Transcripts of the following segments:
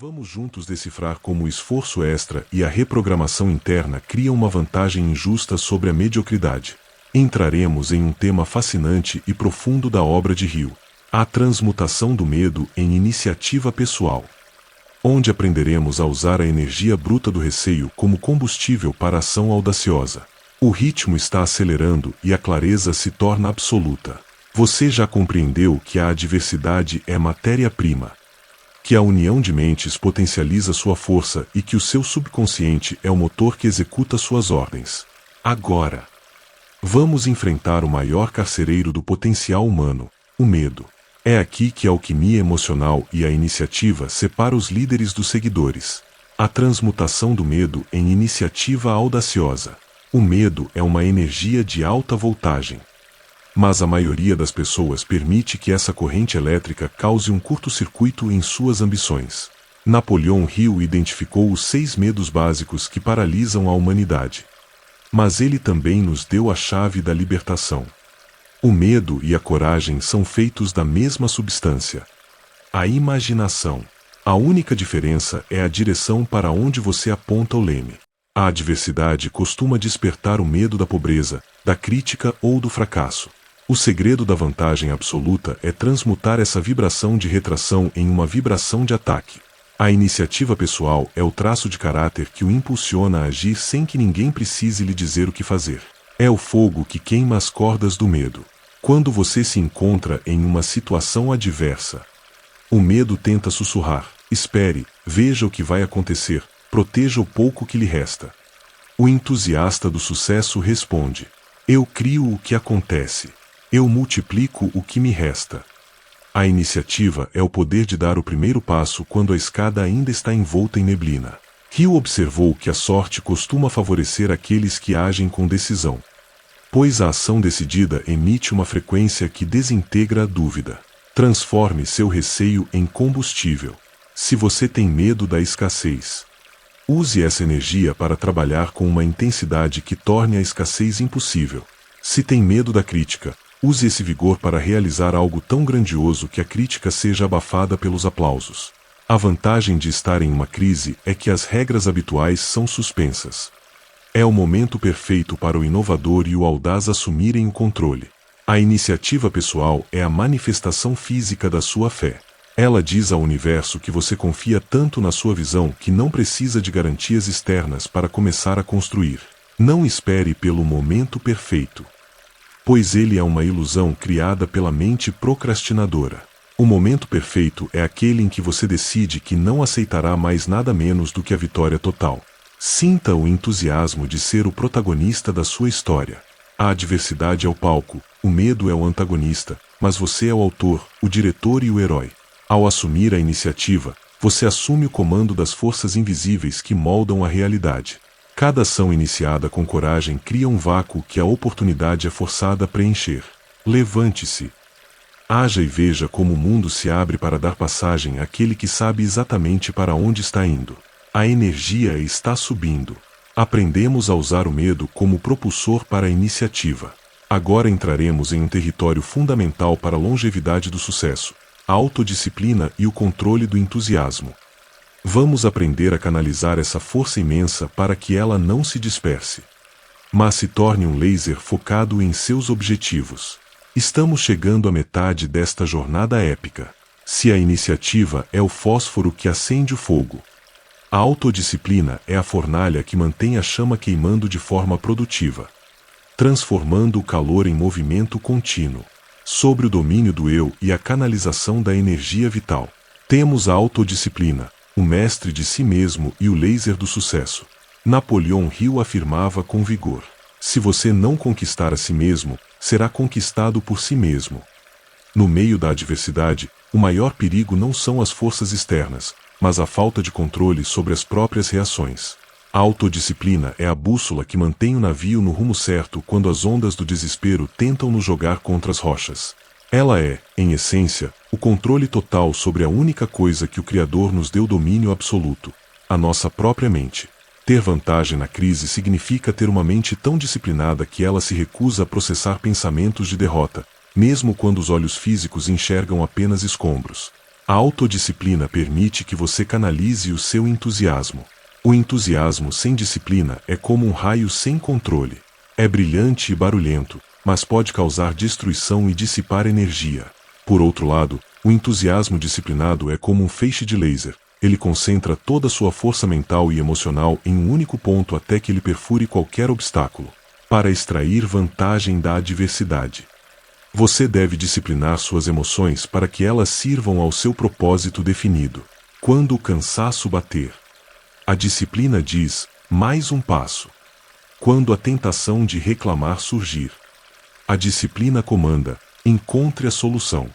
Vamos juntos decifrar como o esforço extra e a reprogramação interna criam uma vantagem injusta sobre a mediocridade. Entraremos em um tema fascinante e profundo da obra de Hill, a transmutação do medo em iniciativa pessoal, onde aprenderemos a usar a energia bruta do receio como combustível para a ação audaciosa. O ritmo está acelerando e a clareza se torna absoluta. Você já compreendeu que a adversidade é matéria-prima, que a união de mentes potencializa sua força e que o seu subconsciente é o motor que executa suas ordens. Agora, vamos enfrentar o maior carcereiro do potencial humano, o medo. É aqui que a alquimia emocional e a iniciativa separam os líderes dos seguidores. A transmutação do medo em iniciativa audaciosa. O medo é uma energia de alta voltagem, mas a maioria das pessoas permite que essa corrente elétrica cause um curto-circuito em suas ambições. Napoleão Hill identificou os 6 medos básicos que paralisam a humanidade. Mas ele também nos deu a chave da libertação. O medo e a coragem são feitos da mesma substância, a imaginação. A única diferença é a direção para onde você aponta o leme. A adversidade costuma despertar o medo da pobreza, da crítica ou do fracasso. O segredo da vantagem absoluta é transmutar essa vibração de retração em uma vibração de ataque. A iniciativa pessoal é o traço de caráter que o impulsiona a agir sem que ninguém precise lhe dizer o que fazer. É o fogo que queima as cordas do medo. Quando você se encontra em uma situação adversa, o medo tenta sussurrar: espere, veja o que vai acontecer, proteja o pouco que lhe resta. O entusiasta do sucesso responde: eu crio o que acontece. Eu multiplico o que me resta. A iniciativa é o poder de dar o primeiro passo quando a escada ainda está envolta em neblina. Hill observou que a sorte costuma favorecer aqueles que agem com decisão, pois a ação decidida emite uma frequência que desintegra a dúvida. Transforme seu receio em combustível. Se você tem medo da escassez, use essa energia para trabalhar com uma intensidade que torne a escassez impossível. Se tem medo da crítica, use esse vigor para realizar algo tão grandioso que a crítica seja abafada pelos aplausos. A vantagem de estar em uma crise é que as regras habituais são suspensas. É o momento perfeito para o inovador e o audaz assumirem o controle. A iniciativa pessoal é a manifestação física da sua fé. Ela diz ao universo que você confia tanto na sua visão que não precisa de garantias externas para começar a construir. Não espere pelo momento perfeito, pois ele é uma ilusão criada pela mente procrastinadora. O momento perfeito é aquele em que você decide que não aceitará mais nada menos do que a vitória total. Sinta o entusiasmo de ser o protagonista da sua história. A adversidade é o palco, o medo é o antagonista, mas você é o autor, o diretor e o herói. Ao assumir a iniciativa, você assume o comando das forças invisíveis que moldam a realidade. Cada ação iniciada com coragem cria um vácuo que a oportunidade é forçada a preencher. Levante-se. Haja e veja como o mundo se abre para dar passagem àquele que sabe exatamente para onde está indo. A energia está subindo. Aprendemos a usar o medo como propulsor para a iniciativa. Agora entraremos em um território fundamental para a longevidade do sucesso: a autodisciplina e o controle do entusiasmo. Vamos aprender a canalizar essa força imensa para que ela não se disperse, mas se torne um laser focado em seus objetivos. Estamos chegando à metade desta jornada épica. Se a iniciativa é o fósforo que acende o fogo, a autodisciplina é a fornalha que mantém a chama queimando de forma produtiva, transformando o calor em movimento contínuo. Sobre o domínio do eu e a canalização da energia vital, temos a autodisciplina, o mestre de si mesmo e o laser do sucesso. Napoleão Hill afirmava com vigor: se você não conquistar a si mesmo, será conquistado por si mesmo. No meio da adversidade, o maior perigo não são as forças externas, mas a falta de controle sobre as próprias reações. A autodisciplina é a bússola que mantém o navio no rumo certo quando as ondas do desespero tentam nos jogar contra as rochas. Ela é, em essência, o controle total sobre a única coisa que o Criador nos deu domínio absoluto: a nossa própria mente. Ter vantagem na crise significa ter uma mente tão disciplinada que ela se recusa a processar pensamentos de derrota, mesmo quando os olhos físicos enxergam apenas escombros. A autodisciplina permite que você canalize o seu entusiasmo. O entusiasmo sem disciplina é como um raio sem controle. É brilhante e barulhento, mas pode causar destruição e dissipar energia. Por outro lado, o entusiasmo disciplinado é como um feixe de laser. Ele concentra toda a sua força mental e emocional em um único ponto até que ele perfure qualquer obstáculo, para extrair vantagem da adversidade. Você deve disciplinar suas emoções para que elas sirvam ao seu propósito definido. Quando o cansaço bater, a disciplina diz, mais um passo. Quando a tentação de reclamar surgir, a disciplina comanda, encontre a solução.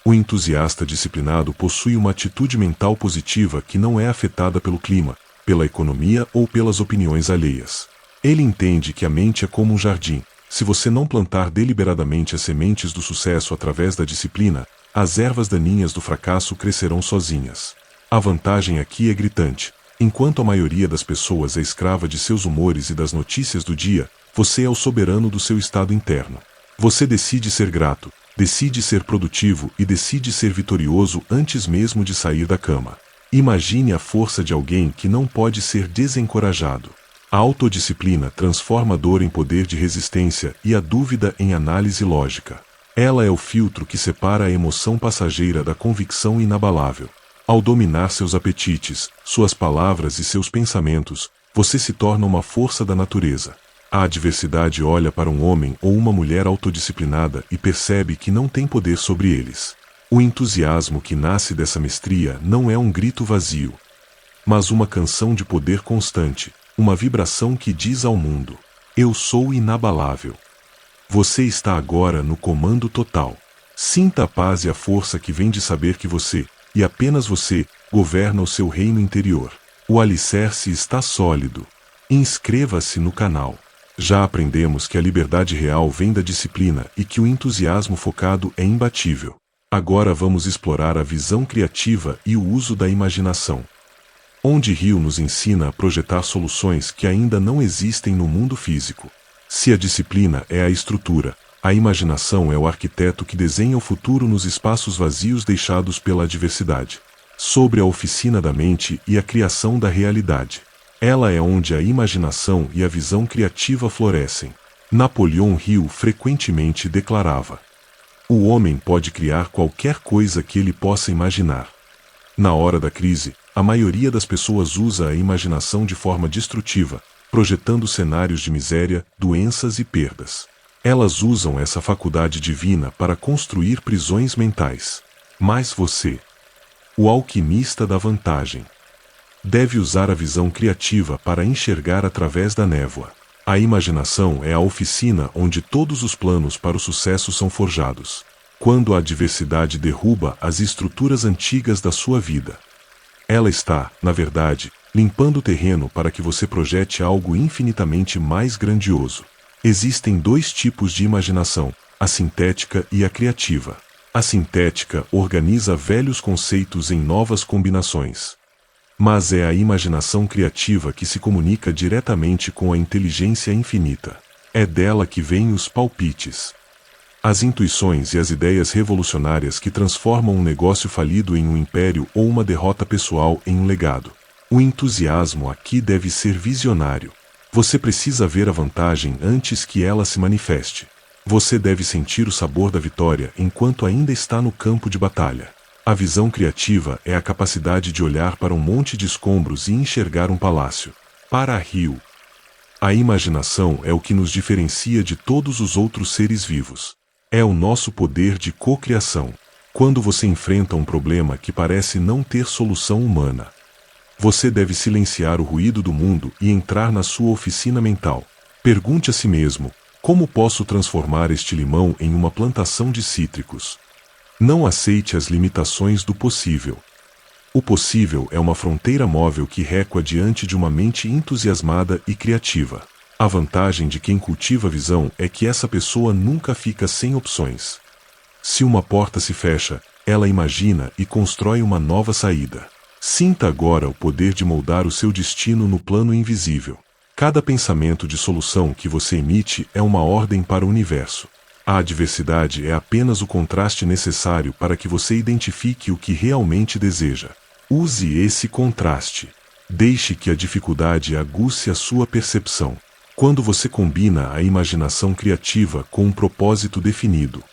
O entusiasta disciplinado possui uma atitude mental positiva que não é afetada pelo clima, pela economia ou pelas opiniões alheias. Ele entende que a mente é como um jardim. Se você não plantar deliberadamente as sementes do sucesso através da disciplina, as ervas daninhas do fracasso crescerão sozinhas. A vantagem aqui é gritante. Enquanto a maioria das pessoas é escrava de seus humores e das notícias do dia, você é o soberano do seu estado interno. Você decide ser grato, decide ser produtivo e decide ser vitorioso antes mesmo de sair da cama. Imagine a força de alguém que não pode ser desencorajado. A autodisciplina transforma a dor em poder de resistência e a dúvida em análise lógica. Ela é o filtro que separa a emoção passageira da convicção inabalável. Ao dominar seus apetites, suas palavras e seus pensamentos, você se torna uma força da natureza. A adversidade olha para um homem ou uma mulher autodisciplinada e percebe que não tem poder sobre eles. O entusiasmo que nasce dessa mestria não é um grito vazio, mas uma canção de poder constante, uma vibração que diz ao mundo: eu sou inabalável. Você está agora no comando total. Sinta a paz e a força que vem de saber que você, e apenas você, governa o seu reino interior. O alicerce está sólido. Inscreva-se no canal. Já aprendemos que a liberdade real vem da disciplina e que o entusiasmo focado é imbatível. Agora vamos explorar a visão criativa e o uso da imaginação. Onde Hill nos ensina a projetar soluções que ainda não existem no mundo físico. Se a disciplina é a estrutura, a imaginação é o arquiteto que desenha o futuro nos espaços vazios deixados pela adversidade. Sobre a oficina da mente e a criação da realidade. Ela é onde a imaginação e a visão criativa florescem. Napoleon Hill frequentemente declarava: o homem pode criar qualquer coisa que ele possa imaginar. Na hora da crise, a maioria das pessoas usa a imaginação de forma destrutiva, projetando cenários de miséria, doenças e perdas. Elas usam essa faculdade divina para construir prisões mentais. Mas você, o alquimista da vantagem, deve usar a visão criativa para enxergar através da névoa. A imaginação é a oficina onde todos os planos para o sucesso são forjados. Quando a adversidade derruba as estruturas antigas da sua vida, ela está, na verdade, limpando o terreno para que você projete algo infinitamente mais grandioso. Existem dois tipos de imaginação, a sintética e a criativa. A sintética organiza velhos conceitos em novas combinações. Mas é a imaginação criativa que se comunica diretamente com a inteligência infinita. É dela que vêm os palpites, as intuições e as ideias revolucionárias que transformam um negócio falido em um império ou uma derrota pessoal em um legado. O entusiasmo aqui deve ser visionário. Você precisa ver a vantagem antes que ela se manifeste. Você deve sentir o sabor da vitória enquanto ainda está no campo de batalha. A visão criativa é a capacidade de olhar para um monte de escombros e enxergar um palácio. Para Hill, a imaginação é o que nos diferencia de todos os outros seres vivos. É o nosso poder de cocriação. Quando você enfrenta um problema que parece não ter solução humana, você deve silenciar o ruído do mundo e entrar na sua oficina mental. Pergunte a si mesmo: como posso transformar este limão em uma plantação de cítricos? Não aceite as limitações do possível. O possível é uma fronteira móvel que recua diante de uma mente entusiasmada e criativa. A vantagem de quem cultiva a visão é que essa pessoa nunca fica sem opções. Se uma porta se fecha, ela imagina e constrói uma nova saída. Sinta agora o poder de moldar o seu destino no plano invisível. Cada pensamento de solução que você emite é uma ordem para o universo. A adversidade é apenas o contraste necessário para que você identifique o que realmente deseja. Use esse contraste. Deixe que a dificuldade aguce a sua percepção. Quando você combina a imaginação criativa com um propósito definido,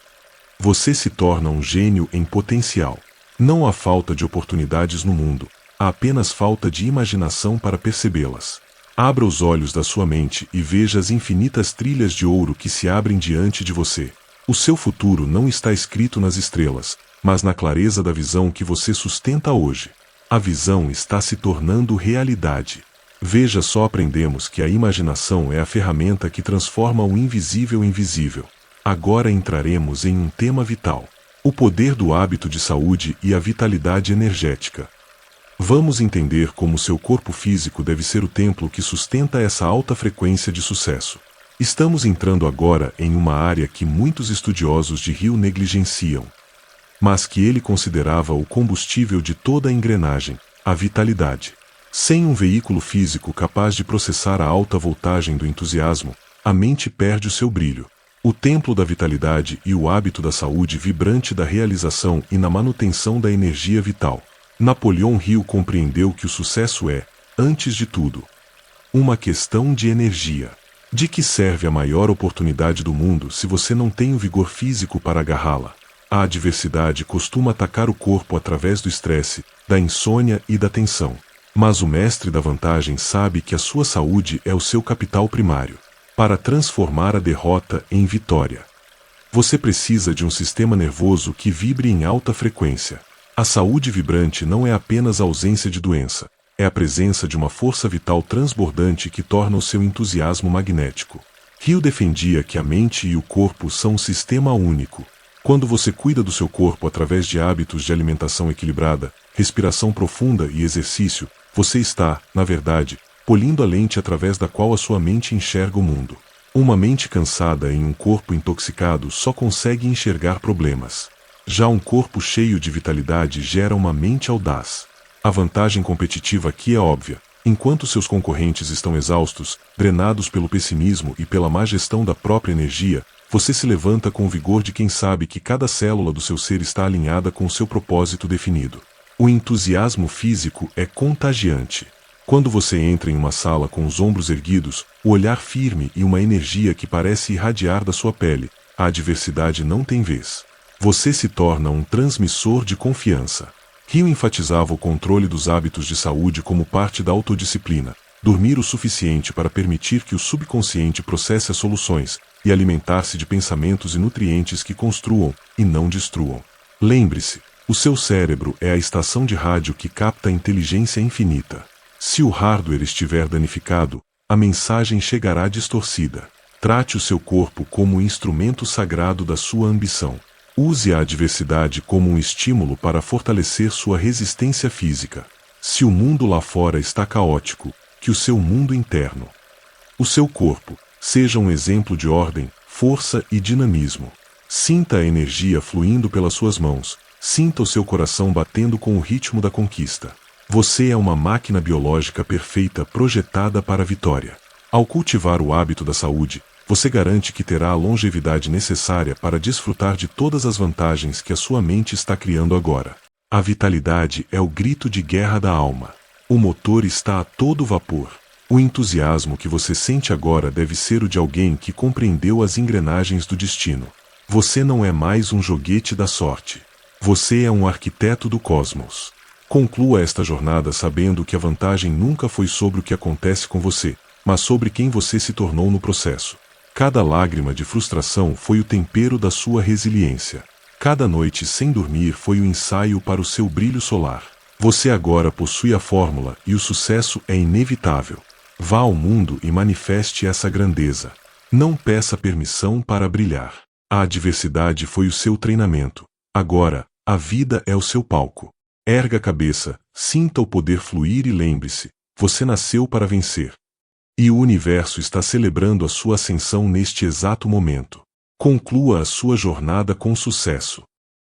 você se torna um gênio em potencial. Não há falta de oportunidades no mundo, há apenas falta de imaginação para percebê-las. Abra os olhos da sua mente e veja as infinitas trilhas de ouro que se abrem diante de você. O seu futuro não está escrito nas estrelas, mas na clareza da visão que você sustenta hoje. A visão está se tornando realidade. Veja só, aprendemos que a imaginação é a ferramenta que transforma o invisível em visível. Agora entraremos em um tema vital: o poder do hábito de saúde e a vitalidade energética. Vamos entender como seu corpo físico deve ser o templo que sustenta essa alta frequência de sucesso. Estamos entrando agora em uma área que muitos estudiosos de Hill negligenciam, mas que ele considerava o combustível de toda a engrenagem: a vitalidade. Sem um veículo físico capaz de processar a alta voltagem do entusiasmo, a mente perde o seu brilho. O templo da vitalidade e o hábito da saúde vibrante da realização e na manutenção da energia vital. Napoleão Hill compreendeu que o sucesso é, antes de tudo, uma questão de energia. De que serve a maior oportunidade do mundo se você não tem o vigor físico para agarrá-la? A adversidade costuma atacar o corpo através do estresse, da insônia e da tensão. Mas o mestre da vantagem sabe que a sua saúde é o seu capital primário. Para transformar a derrota em vitória, você precisa de um sistema nervoso que vibre em alta frequência. A saúde vibrante não é apenas a ausência de doença, é a presença de uma força vital transbordante que torna o seu entusiasmo magnético. Hill defendia que a mente e o corpo são um sistema único. Quando você cuida do seu corpo através de hábitos de alimentação equilibrada, respiração profunda e exercício, você está, na verdade, polindo a lente através da qual a sua mente enxerga o mundo. Uma mente cansada em um corpo intoxicado só consegue enxergar problemas. Já um corpo cheio de vitalidade gera uma mente audaz. A vantagem competitiva aqui é óbvia. Enquanto seus concorrentes estão exaustos, drenados pelo pessimismo e pela má gestão da própria energia, você se levanta com o vigor de quem sabe que cada célula do seu ser está alinhada com o seu propósito definido. O entusiasmo físico é contagiante. Quando você entra em uma sala com os ombros erguidos, o olhar firme e uma energia que parece irradiar da sua pele, a adversidade não tem vez. Você se torna um transmissor de confiança. Hill enfatizava o controle dos hábitos de saúde como parte da autodisciplina, dormir o suficiente para permitir que o subconsciente processe as soluções, e alimentar-se de pensamentos e nutrientes que construam, e não destruam. Lembre-se, o seu cérebro é a estação de rádio que capta a inteligência infinita. Se o hardware estiver danificado, a mensagem chegará distorcida. Trate o seu corpo como um instrumento sagrado da sua ambição. Use a adversidade como um estímulo para fortalecer sua resistência física. Se o mundo lá fora está caótico, que o seu mundo interno, o seu corpo, seja um exemplo de ordem, força e dinamismo. Sinta a energia fluindo pelas suas mãos, sinta o seu coração batendo com o ritmo da conquista. Você é uma máquina biológica perfeita projetada para a vitória. Ao cultivar o hábito da saúde, você garante que terá a longevidade necessária para desfrutar de todas as vantagens que a sua mente está criando agora. A vitalidade é o grito de guerra da alma. O motor está a todo vapor. O entusiasmo que você sente agora deve ser o de alguém que compreendeu as engrenagens do destino. Você não é mais um joguete da sorte. Você é um arquiteto do cosmos. Conclua esta jornada sabendo que a vantagem nunca foi sobre o que acontece com você, mas sobre quem você se tornou no processo. Cada lágrima de frustração foi o tempero da sua resiliência. Cada noite sem dormir foi o ensaio para o seu brilho solar. Você agora possui a fórmula e o sucesso é inevitável. Vá ao mundo e manifeste essa grandeza. Não peça permissão para brilhar. A adversidade foi o seu treinamento. Agora, a vida é o seu palco. Erga a cabeça, sinta o poder fluir e lembre-se, você nasceu para vencer. E o universo está celebrando a sua ascensão neste exato momento. Conclua a sua jornada com sucesso.